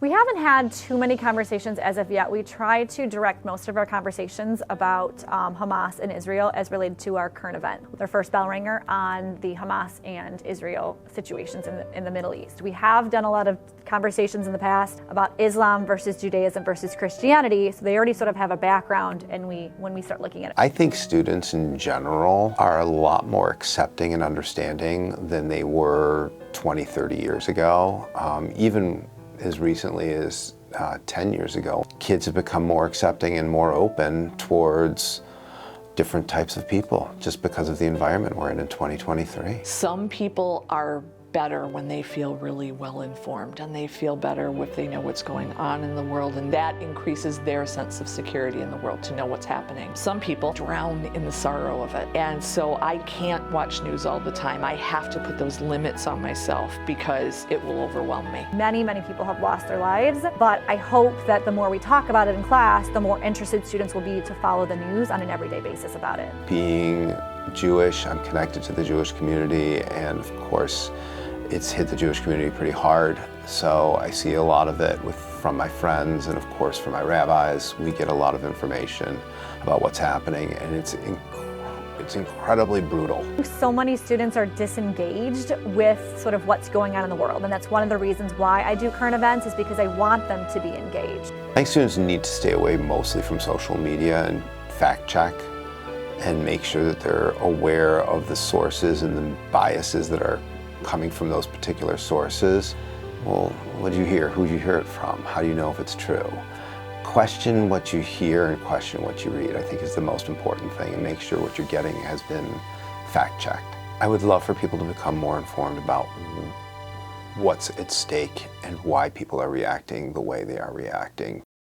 We haven't had too many conversations as of yet. We try to direct most of our conversations about Hamas and Israel as related to our current event, with our first bell ringer on the Hamas and Israel situations in the Middle East. We have done a lot of conversations in the past about Islam versus Judaism versus Christianity, so they already sort of have a background, and when we start looking at it. I think students in general are a lot more accepting and understanding than they were 20, 30 years ago. Even as recently as 10 years ago, kids have become more accepting and more open towards different types of people just because of the environment we're in 2023. Some people are better when they feel really well informed, and they feel better if they know what's going on in the world, and that increases their sense of security in the world to know what's happening. Some people drown in the sorrow of it, and so I can't watch news all the time. I have to put those limits on myself because it will overwhelm me. Many people have lost their lives, but I hope that the more we talk about it in class, the more interested students will be to follow the news on an everyday basis about it. Being Jewish, I'm connected to the Jewish community, and of course, it's hit the Jewish community pretty hard, so I see a lot of it from my friends and of course from my rabbis. We get a lot of information about what's happening, and it's incredibly brutal. So many students are disengaged with sort of what's going on in the world, and that's one of the reasons why I do current events, is because I want them to be engaged. I think students need to stay away mostly from social media and fact check and make sure that they're aware of the sources and the biases that are coming from those particular sources. Well, what did you hear? Who did you hear it from? How do you know if it's true? Question what you hear and question what you read, I think, is the most important thing, and make sure what you're getting has been fact-checked. I would love for people to become more informed about what's at stake and why people are reacting the way they are reacting